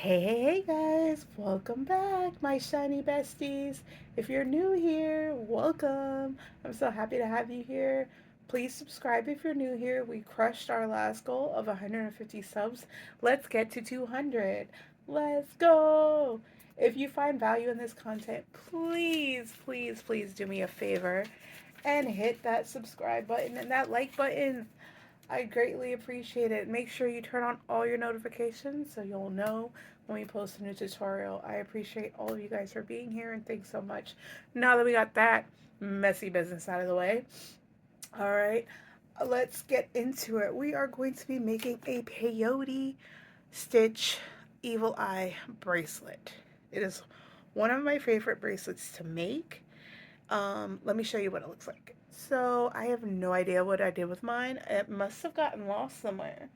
Hey guys, welcome back, my shiny besties. If you're new here, welcome. I'm so happy to have you here. Please subscribe if you're new here. We crushed our last goal of 150 subs. Let's get to 200. Let's go. If you find value in this content, please do me a favor and hit that subscribe button and that like button. I greatly appreciate it. Make sure you turn on all your notifications so you'll know when we post a new tutorial. I appreciate all of you guys for being here and thanks so much. Now that we got that messy business out of the way, all right, let's get into it. We are going to be making a peyote stitch evil eye bracelet. It is one of my favorite bracelets to make. Let me show you what it looks like. So I have no idea what I did with mine. It must have gotten lost somewhere.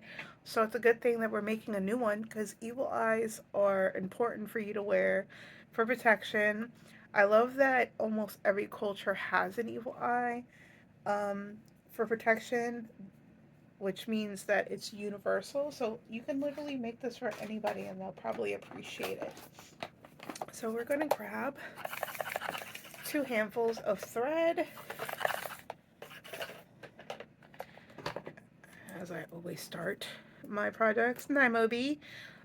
So it's a good thing that we're making a new one because evil eyes are important for you to wear for protection. I love that almost every culture has an evil eye for protection, which means that it's universal. So you can literally make this for anybody and they'll probably appreciate it. So we're going to grab 2 handfuls of thread, as I always start my projects. Nymo,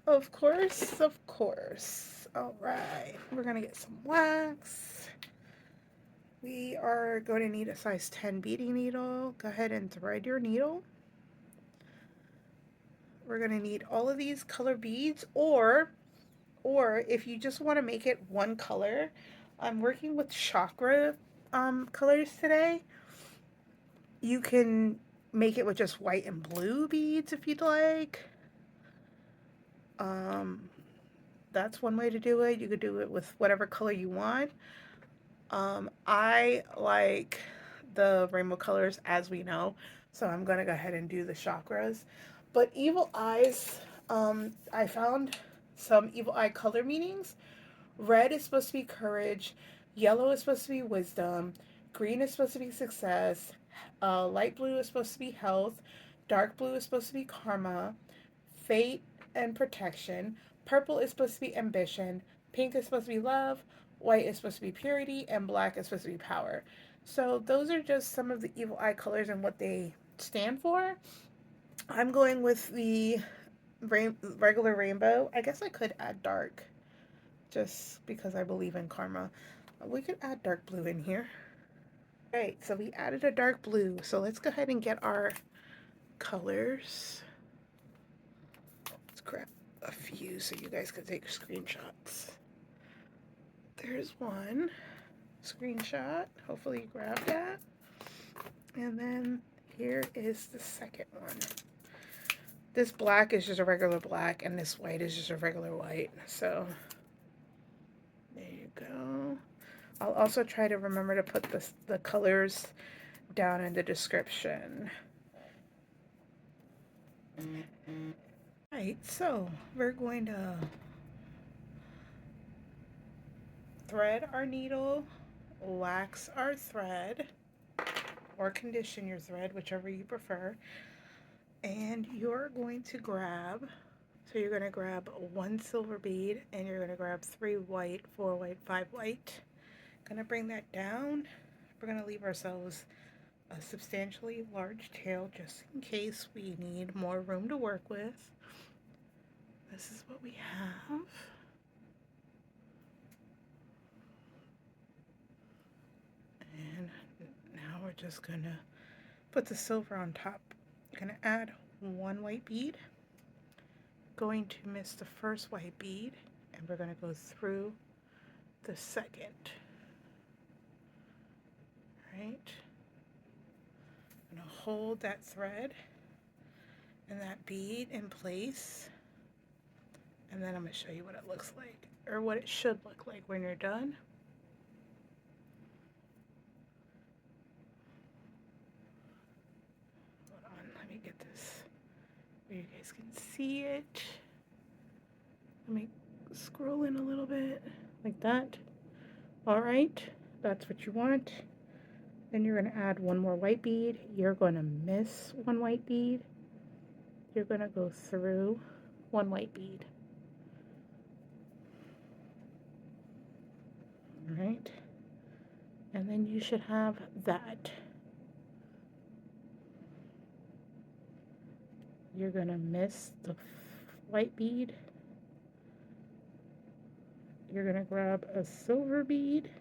of course, of course. All right, we're gonna get some wax. We are going to need a size 10 beading needle. Go ahead and thread your needle. We're gonna need all of these color beads, or if you just want to make it one color. I'm working with chakra colors today. You can make it with just white and blue beads if you'd like. Um, that's one way to do it. You could do it with whatever color you want. I like the rainbow colors, as we know, so I'm gonna go ahead and do the chakras. But evil eyes, I found some evil eye color meanings. Red is supposed to be courage, yellow is supposed to be wisdom, green is supposed to be success, light blue is supposed to be health, dark blue is supposed to be karma, fate and protection, purple is supposed to be ambition, pink is supposed to be love, white is supposed to be purity, and black is supposed to be power. So those are just some of the evil eye colors and what they stand for. I'm going with the regular rainbow. I guess I could add dark just because I believe in karma. We could add dark blue in here. Right, so we added a dark blue. So let's go ahead and get our colors. Let's grab a few so you guys can take screenshots. There's one screenshot. Hopefully you grabbed that. And then here is the second one. This black is just a regular black and this white is just a regular white. So there you go. I'll also try to remember to put the colors down in the description. Right, so we're going to thread our needle, wax our thread, or condition your thread, whichever you prefer. And you're going to grab, so you're going to grab 1 silver bead and you're going to grab 3 white, 4 white, 5 white. Gonna bring that down. We're gonna leave ourselves a substantially large tail just in case we need more room to work with. This is what we have. And now we're just gonna put the silver on top. Gonna add 1 white bead. Going to miss the first white bead and we're gonna go through the second. Right? I'm gonna hold that thread and that bead in place. And then I'm going to show you what it looks like, or what it should look like when you're done. Hold on, let me get this where you guys can see it. Let me scroll in a little bit, like that. All right, that's what you want. Then you're going to add 1 more white bead. You're going to miss 1 white bead. You're going to go through 1 white bead. And then you should have that. You're gonna miss the white bead. You're gonna grab a silver bead.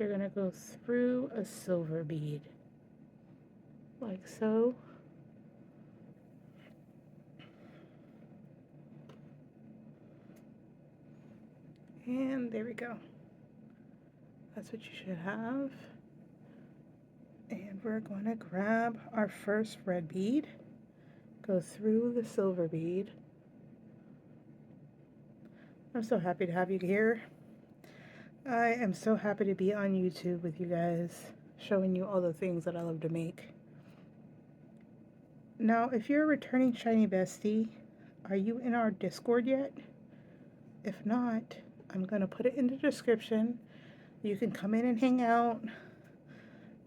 You're gonna go through a silver bead, like so. And there we go. That's what you should have. And we're going to grab our first red bead, go through the silver bead. I'm so happy to have you here. I am so happy to be on YouTube with you guys, showing you all the things that I love to make. Now, if you're a returning Shiny Bestie, are you in our Discord yet? If not, I'm going to put it in the description. You can come in and hang out.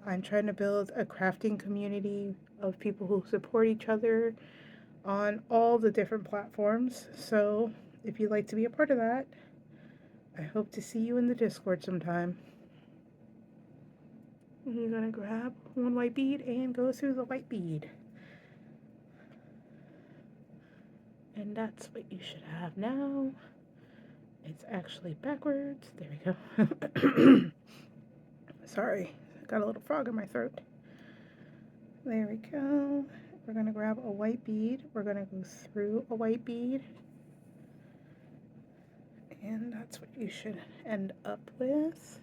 I'm trying to build a crafting community of people who support each other on all the different platforms. So if you'd like to be a part of that, I hope to see you in the Discord sometime. You're going to grab one white bead and go through the white bead. And that's what you should have now. It's actually backwards. There we go. Sorry, got a little frog in my throat. There we go. We're going to grab a white bead. We're going to go through a white bead. And that's what you should end up with.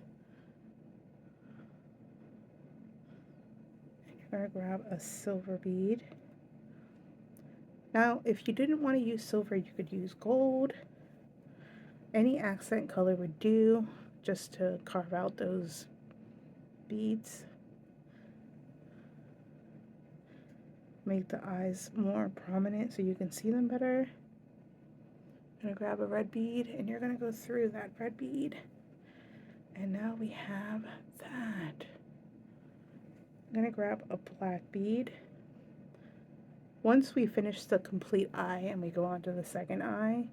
And you're going to grab a silver bead. Now, if you didn't want to use silver, you could use gold. Any accent color would do, just to carve out those beads. Make the eyes more prominent so you can see them better. I'm going to grab a red bead, and you're going to go through that red bead. And now we have that. I'm going to grab a black bead. Once we finish the complete eye and we go on to the second eye,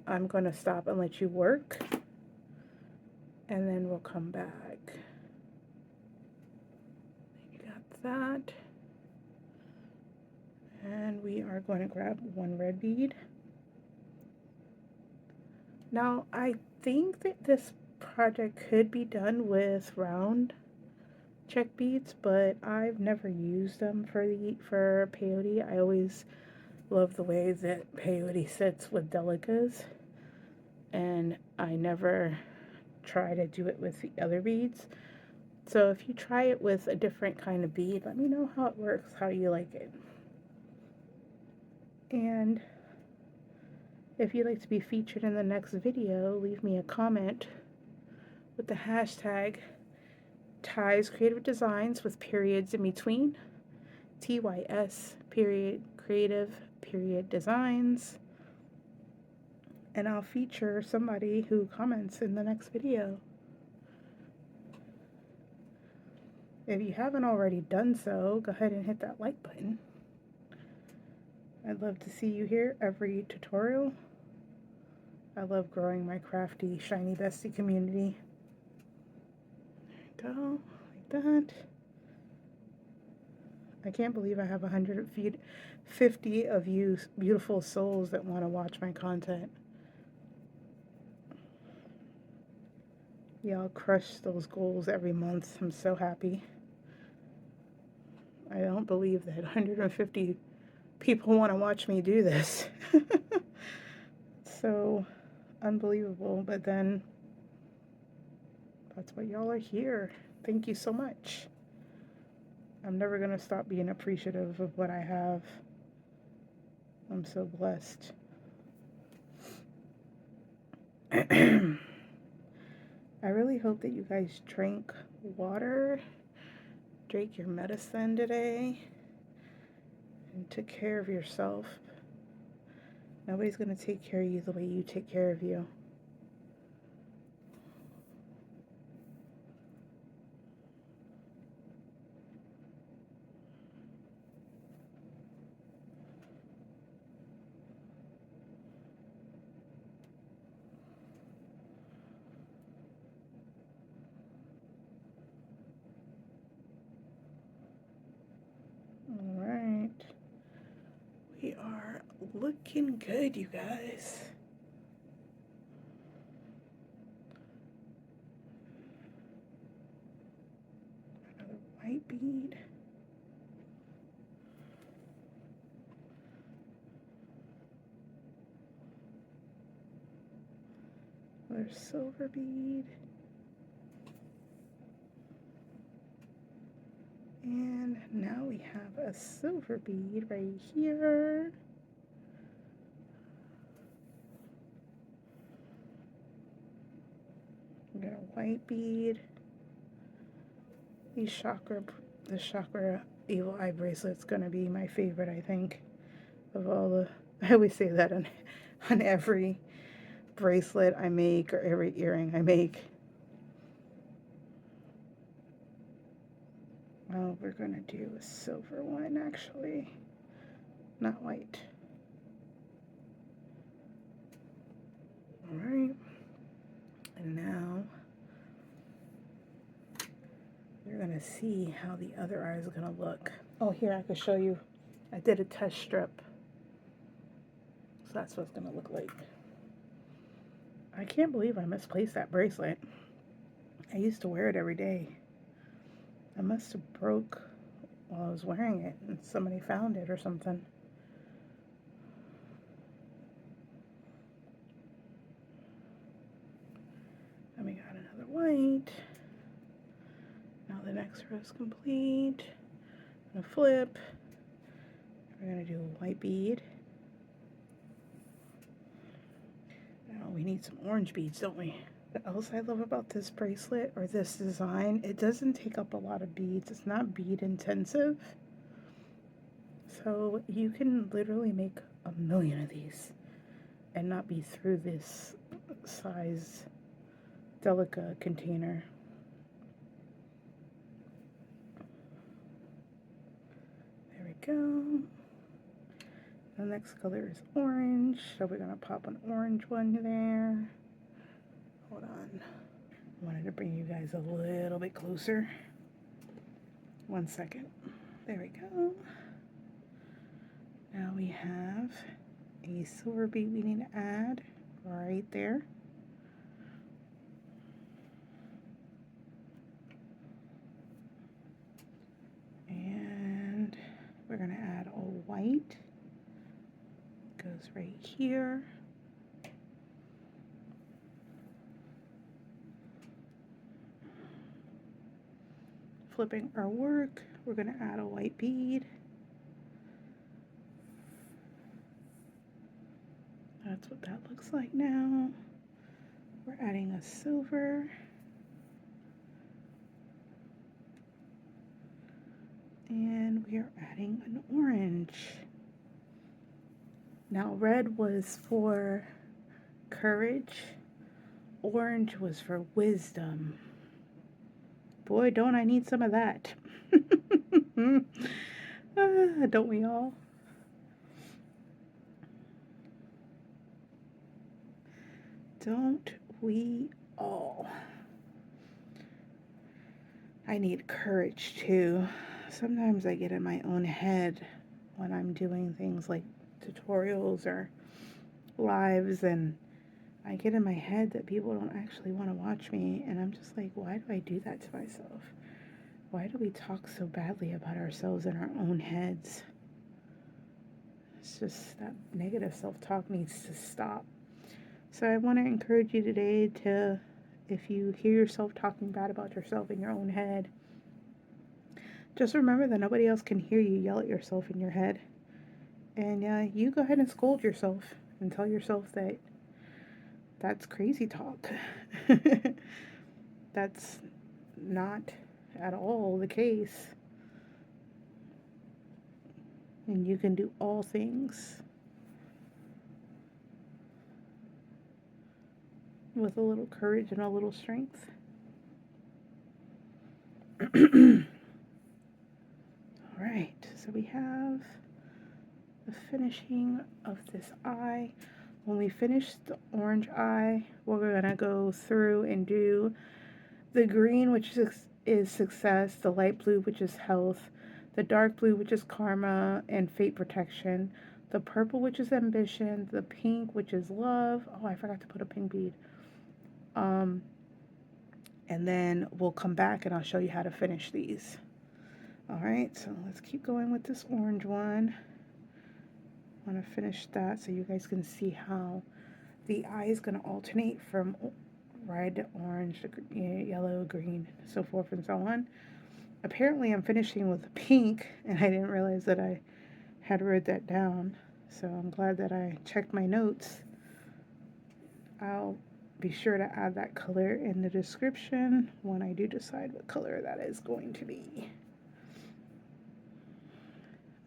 I'm going to stop and let you work, and then we'll come back. You got that. And we are going to grab one red bead. Now, I think that this project could be done with round check beads, but I've never used them for peyote. I always love the way that peyote sits with delicas, and I never try to do it with the other beads. So if you try it with a different kind of bead, let me know how it works, how you like it. And if you'd like to be featured in the next video, leave me a comment with the hashtag Tys.creative.designs with periods in between, Tys.creative.designs, and I'll feature somebody who comments in the next video. If you haven't already done so, go ahead and hit that like button. I'd love to see you here every tutorial. I love growing my crafty Shiny Bestie community. There we go, like that. I can't believe I have 150 of you beautiful souls that want to watch my content. Y'all crush those goals every month. I'm so happy. I don't believe that 150 people want to watch me do this. So unbelievable, but then that's why y'all are here. Thank you so much. I'm never going to stop being appreciative of what I have. I'm so blessed. I really hope that you guys drink water, drank your medicine today, and took care of yourself. Nobody's going to take care of you the way you take care of you. Looking good, you guys. Another white bead. Another silver bead. And now we have a silver bead right here. We got a white bead. The chakra evil eye bracelet's gonna be my favorite, I think, of all the. I always say that on every bracelet I make or every earring I make. Well, we're gonna do a silver one actually, not white. All right, and now you're gonna see how the other eye is gonna look. Oh, here I can show you. I did a test strip, so that's what it's gonna look like. I can't believe I misplaced that bracelet. I used to wear it every day. I must have broke while I was wearing it and somebody found it or something. And we got another white. Now the next row is complete. I'm gonna flip. We're gonna do a white bead. Now we need some orange beads, don't we? What else I love about this bracelet or this design, it doesn't take up a lot of beads. It's not bead intensive. So you can literally make a million of these and not be through this size delica container. There we go. The next color is orange, so we're gonna pop an orange one there. Hold on. I wanted to bring you guys a little bit closer. 1 second. There we go. Now we have a silver bead we need to add right there. And we're gonna add a white. Goes right here. Flipping our work, we're gonna add a white bead. That's what that looks like now. We're adding a silver. And we are adding an orange. Now red was for courage, orange was for wisdom. Boy, don't I need some of that. Don't we all? Don't we all? I need courage too. Sometimes I get in my own head when I'm doing things like tutorials or lives, and I get in my head that people don't actually want to watch me, and I'm just like, why do I do that to myself? Why do we talk so badly about ourselves in our own heads? It's just that negative self-talk needs to stop. So I want to encourage you today to, if you hear yourself talking bad about yourself in your own head, just remember that nobody else can hear you yell at yourself in your head. And you go ahead and scold yourself and tell yourself that that's crazy talk. That's not at all the case. And you can do all things with a little courage and a little strength. Alright, so we have the finishing of this eye. When we finish the orange eye, we're going to go through and do the green, which is success, the light blue, which is health, the dark blue, which is karma and fate protection, the purple, which is ambition, the pink, which is love. Oh, I forgot to put a pink bead. And then we'll come back and I'll show you how to finish these. All right, so let's keep going with this orange one. I want to finish that so you guys can see how the eye is going to alternate from red to orange to yellow, green, so forth and so on. Apparently I'm finishing with pink, and I didn't realize that I had wrote that down, so I'm glad that I checked my notes. I'll be sure to add that color in the description when I do decide what color that is going to be.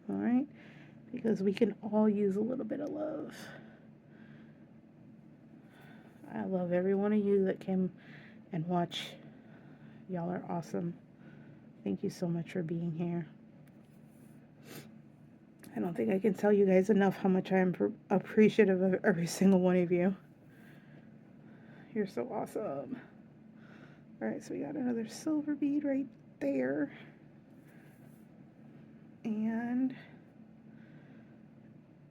Alright, because we can all use a little bit of love. I love every one of you that came and watch. Y'all are awesome. Thank you so much for being here. I don't think I can tell you guys enough how much I'm appreciative of every single one of you. You're so awesome. Alright, so we got another silver bead right there. And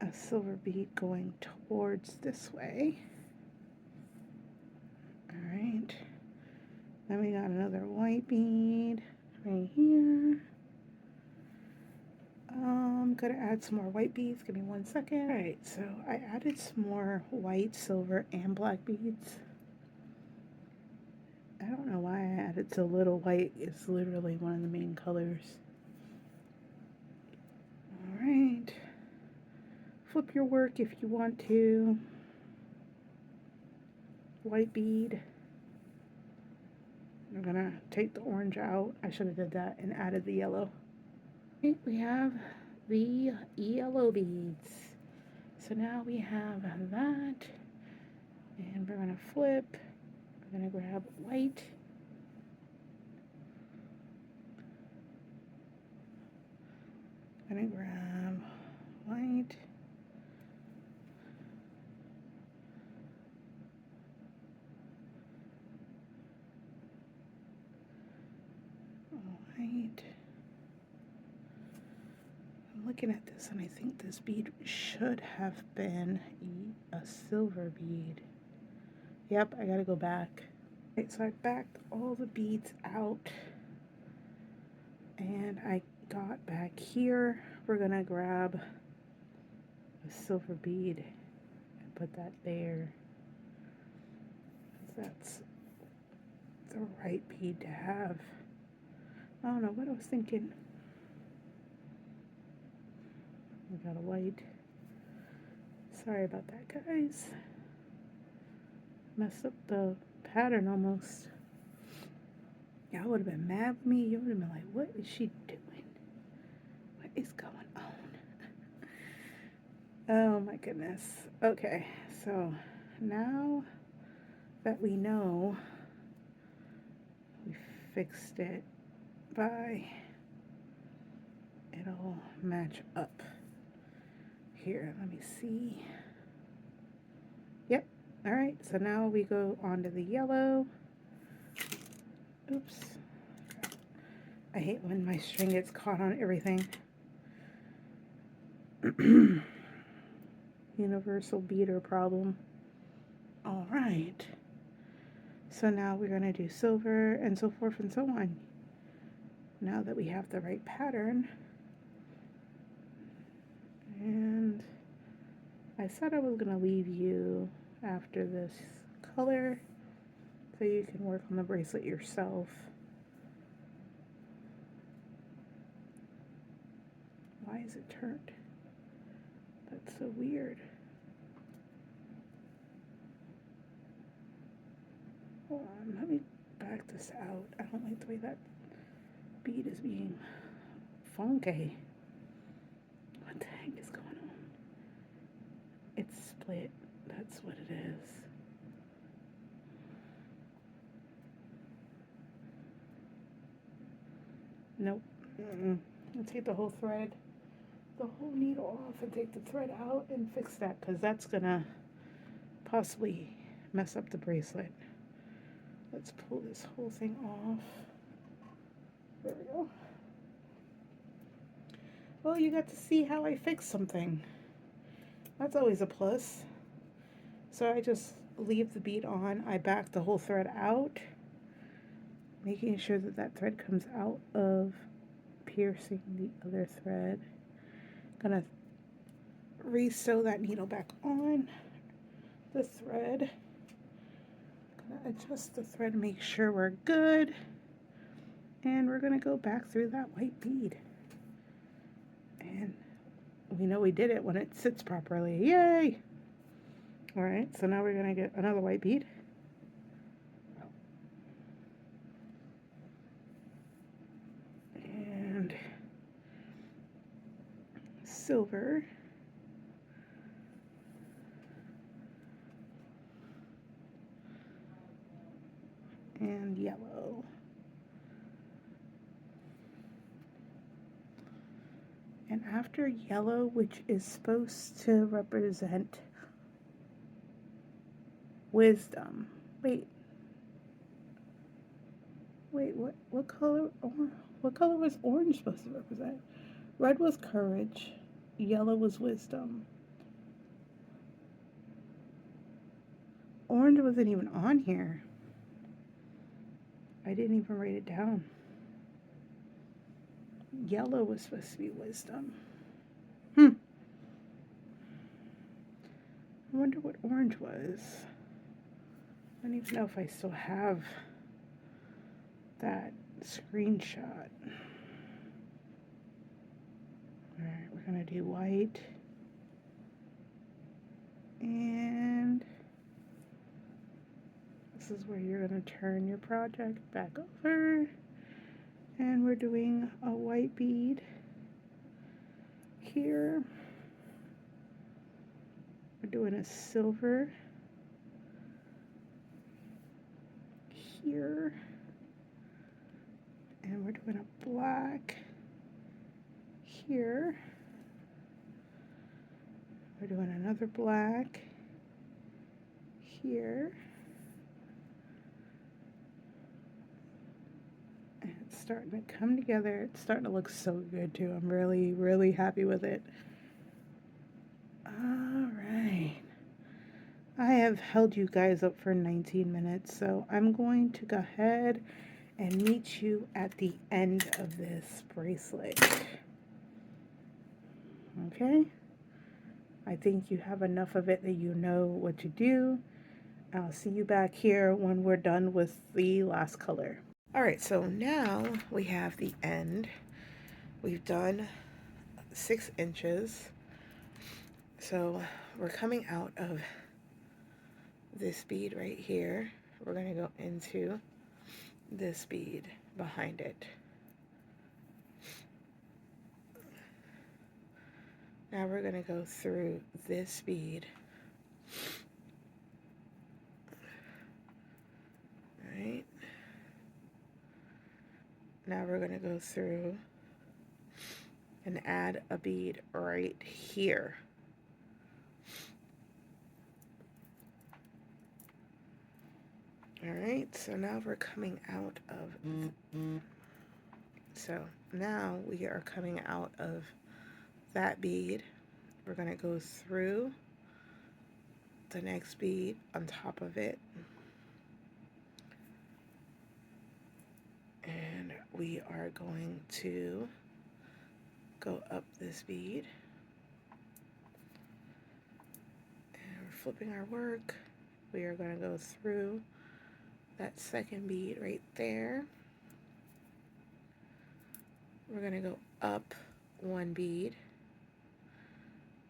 a silver bead going towards this way. Alright. Then we got another white bead right here. I'm gonna add some more white beads. Give me 1 second. Alright, so I added some more white, silver, and black beads. I don't know why I added so little white. It's literally one of the main colors. Alright. Flip your work if you want to. White bead. I'm gonna take the orange out. I should have did that and added the yellow. Okay, we have the yellow beads. So now we have that. And we're gonna flip. We're gonna grab white. I'm gonna grab white. White. I'm looking at this and I think this bead should have been a silver bead. Yep, I gotta go back. Okay, so I backed all the beads out and I got back here. We're gonna grab a silver bead and put that there. That's the right bead to have. I don't know what I was thinking. We got a white. Sorry about that, guys. Messed up the pattern almost. Y'all would have been mad with me. You would have been like, what is she doing? What is going on? Oh my goodness. Okay, so now that we know we fixed it by it'll match up. Here, let me see. Yep. All right, so now we go on to the yellow. Oops. I hate when my string gets caught on everything. Universal beater problem. All right. So now we're going to do silver and so forth and so on. Now that we have the right pattern. And I said I was going to leave you after this color so you can work on the bracelet yourself. Why is it turned? That's so weird. Hold on, let me back this out. I don't like the way that bead is being funky. What the heck is going on? It's split. That's what it is. Nope. I'll take the whole thread, the whole needle off and take the thread out and fix that because that's gonna possibly mess up the bracelet. Let's pull this whole thing off. There we go. Well, you got to see how I fixed something. That's always a plus. So I just leave the bead on. I back the whole thread out, making sure that that thread comes out of piercing the other thread. Gonna re-sew that needle back on the thread. Gonna adjust the thread, make sure we're good. And we're gonna go back through that white bead. And we know we did it when it sits properly. Yay! Alright, so now we're gonna get another white bead. And silver. And yellow. And after yellow, which is supposed to represent wisdom. Wait, what color? What color was orange supposed to represent? Red was courage. Yellow was wisdom. Orange wasn't even on here. I didn't even write it down. Yellow was supposed to be wisdom. I wonder what orange was. I don't even know if I still have that screenshot. Alright, we're gonna do white. And this is where you're gonna turn your project back over. And we're doing a white bead here. We're doing a silver here. And we're doing a black here. We're doing another black here. And it's starting to come together. It's starting to look so good too. I'm really, really happy with it. Alright. I have held you guys up for 19 minutes, so I'm going to go ahead and meet you at the end of this bracelet. Okay? I think you have enough of it that you know what to do. I'll see you back here when we're done with the last color. Alright, so now we have the end. We've done 6 inches. So we're coming out of this bead right here. We're going to go into this bead behind it. Now we're going to go through this bead. Right. Now we're going to go through and add a bead right here. Alright, so now we're coming out of, so now we are coming out of that bead. We're going to go through the next bead on top of it. And we are going to go up this bead. And we're flipping our work. We are going to go through that second bead right there. We're going to go up 1 bead,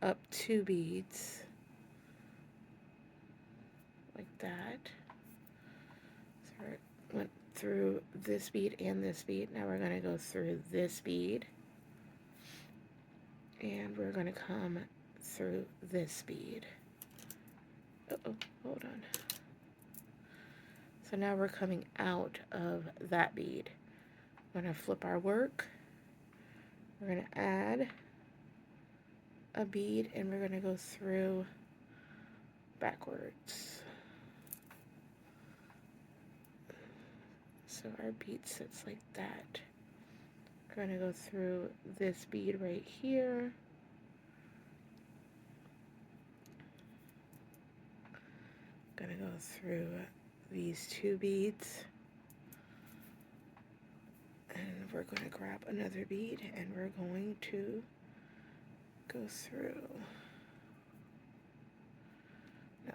up 2 beads, like that. So we went through this bead and this bead. Now we're going to go through this bead, and we're going to come through this bead. Uh-oh, hold on. So now we're coming out of that bead. We're going to flip our work. We're going to add a bead, and we're going to go through backwards. So our bead sits like that. We're going to go through this bead right here. Gonna go through these 2 beads, and we're going to grab another bead and we're going to go through. No,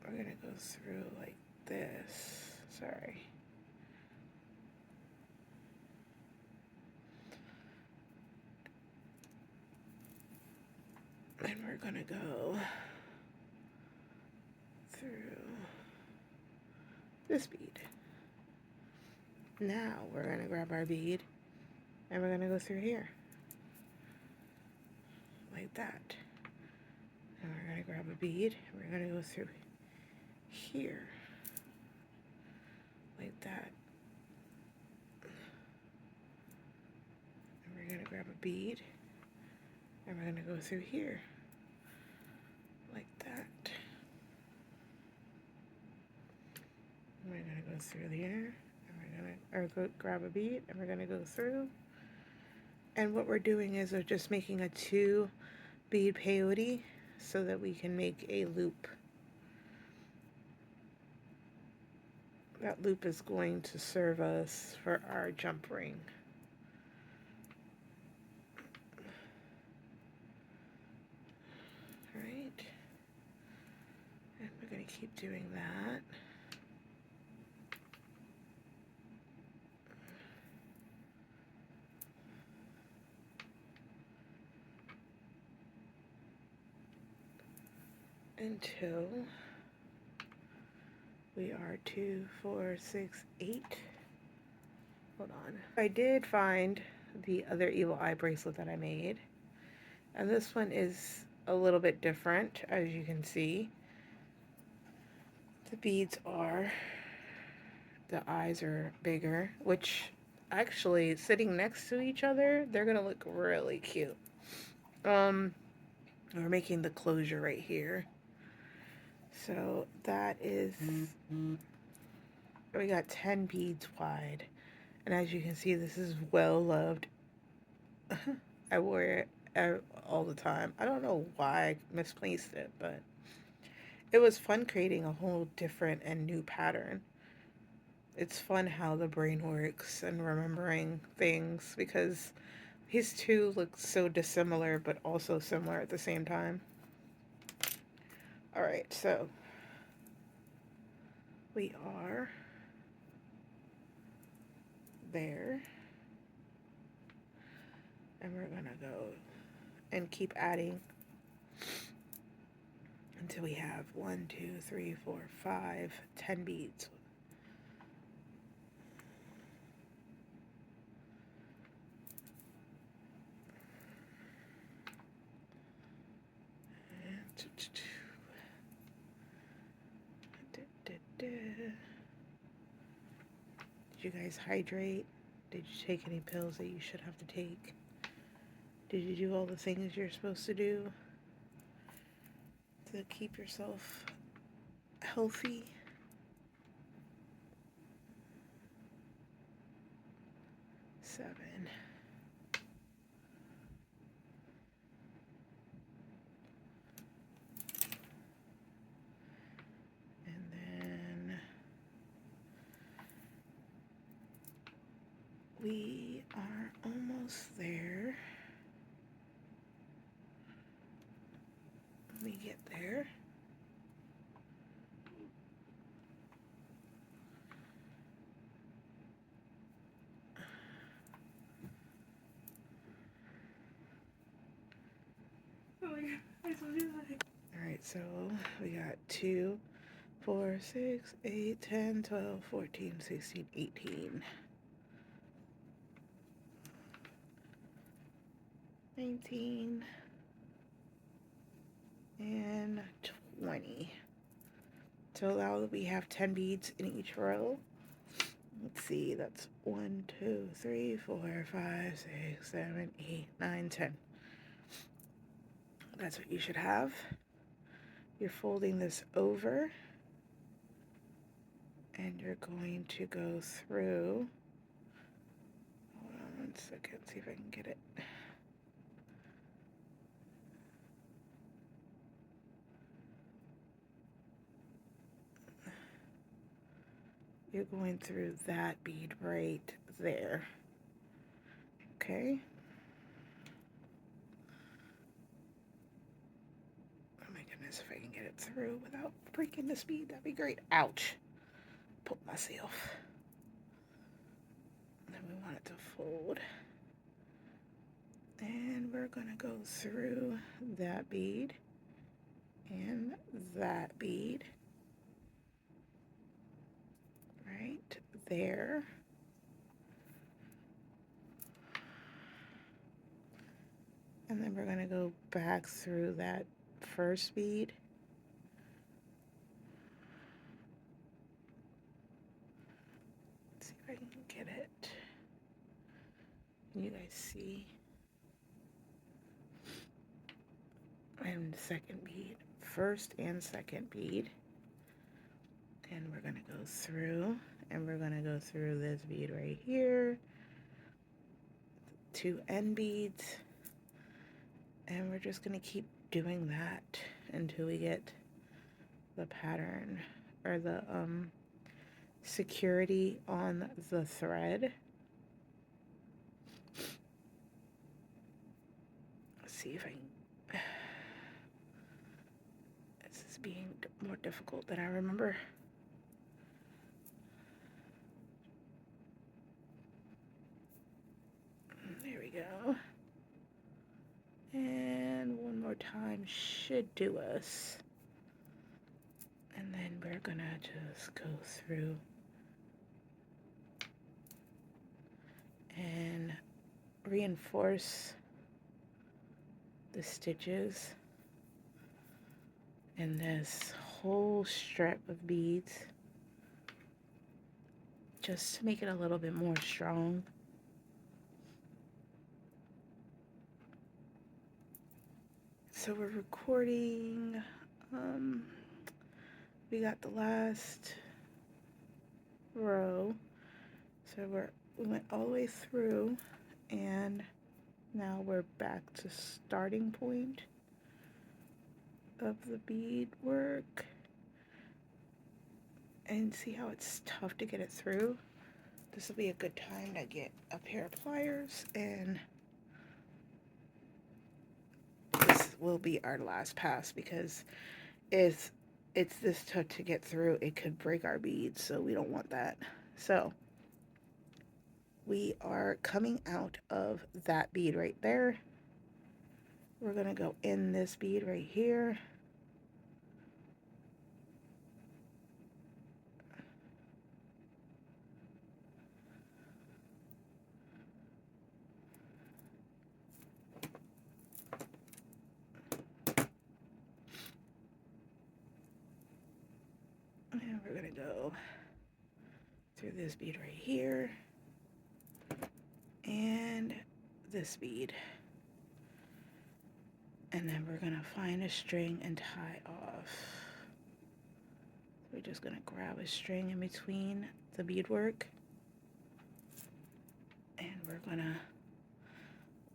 we're gonna go through like this. Sorry. And we're gonna go through this bead. Now we're gonna grab our bead and we're gonna go through here. Like that. And we're gonna grab a bead and we're gonna go through here. Like that. And we're gonna grab a bead and we're gonna go through here. Like that. And we're gonna go through there. Grab a bead and we're gonna go through. And what we're doing is we're just making a 2 bead peyote so that we can make a loop. That loop is going to serve us for our jump ring. Right? And we're going to keep doing that. Until we are 2, 4, 6, 8. Hold on. I did find the other evil eye bracelet that I made. And this one is a little bit different, as you can see. The beads are, the eyes are bigger, which actually sitting next to each other, they're gonna look really cute. We're making the closure right here. So that is, we got 10 beads wide. And as you can see, this is well loved. I wear it all the time. I don't know why I misplaced it, but it was fun creating a whole different and new pattern. It's fun how the brain works and remembering things, because these 2 look so dissimilar but also similar at the same time. Alright, so we are there. And we're gonna go and keep adding until we have 1, 2, 3, 4, 5, 10 beads. Did you guys hydrate? Did you take any pills that you should have to take? Did you do all the things you're supposed to do to keep yourself healthy? Seven. And then we are almost there. Let me get there. Alright, so we got 2, 4, 6, 8, 10, 12, 14, 16, 18. 19 and 20. So now we have 10 beads in each row. Let's see, that's 1, 2, 3, 4, 5, 6, 7, 8, 9, 10. That's what you should have. You're folding this over and you're going to go through. Hold on 1 second, see if I can get it. you're going through that bead right there. Okay. Oh my goodness, if I can get it through without breaking this bead, that'd be great. Ouch. Poke myself. Then we want it to fold. And we're going to go through that bead and that bead right there. And then we're going to go back through that first bead. Let's see if I can get it. Can you guys see? And second bead, first and second bead. And we're going to go through, and we're going to go through this bead right here. 2 end beads. And we're just going to keep doing that until we get the pattern or the security on the thread. Let's see if I can. This is being more difficult than I remember. There we go. And one more time should do us. And then we're gonna just go through and reinforce the stitches in this whole strip of beads just to make it a little bit more strong. So we're recording, we got the last row, so we went all the way through, and now we're back to starting point of the bead work. And see how it's tough to get it through? This will be a good time to get a pair of pliers, and this will be our last pass because it's this tough to get through. It could break our beads, so we don't want that. So we are coming out of that bead right there. We're gonna go in this bead right here. And we're gonna go through this bead right here and this bead. And then we're gonna find a string and tie off. We're just gonna grab a string in between the beadwork, and we're gonna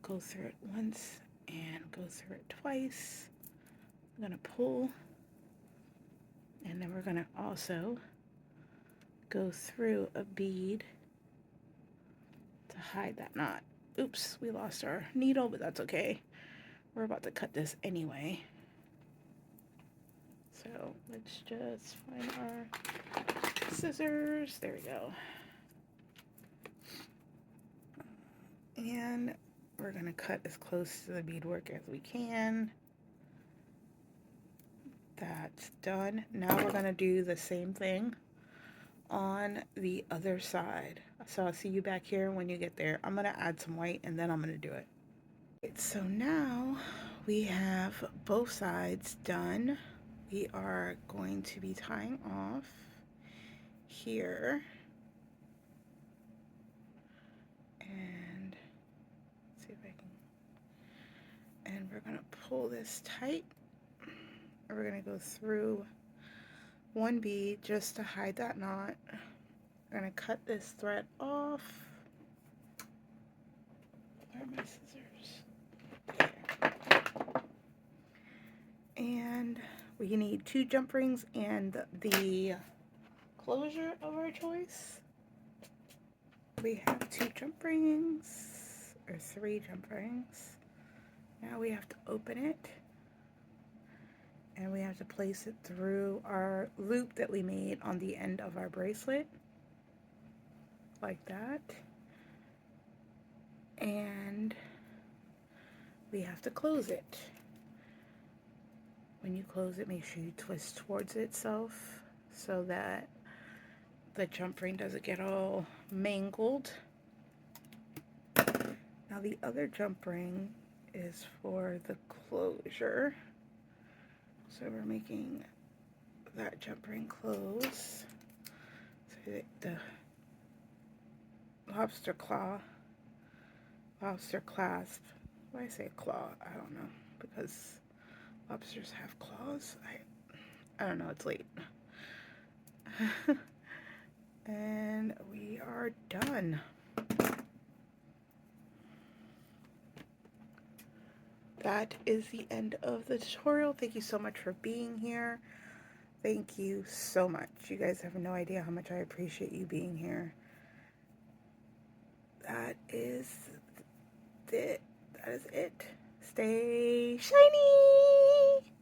go through it once and go through it twice. I'm gonna pull, and then we're gonna also go through a bead to hide that knot. Oops, we lost our needle, but that's okay. We're about to cut this anyway. So let's just find our scissors. There we go. And we're gonna cut as close to the beadwork as we can. That's done. Now we're gonna do the same thing on the other side. So I'll see you back here when you get there. I'm gonna add some white and then I'm gonna do it. So now we have both sides done. We are going to be tying off here. And let's see if I can. And we're gonna pull this tight. We're gonna go through one bead just to hide that knot. We're gonna cut this thread off. Where are my scissors? There. And we need 2 jump rings and the closure of our choice. We have 2 jump rings, or 3 jump rings. Now we have to open it, and we have to place it through our loop that we made on the end of our bracelet, like that. And we have to close it. When you close it, make sure you twist towards itself so that the jump ring doesn't get all mangled. Now the other jump ring is for the closure. So we're making that jump ring close. So the lobster clasp. Why I say claw? I don't know, because lobsters have claws. I don't know, it's late. And we are done. That is the end of the tutorial. Thank you so much for being here. Thank you so much. You guys have no idea how much I appreciate you being here. That is it. That is it. Stay shiny!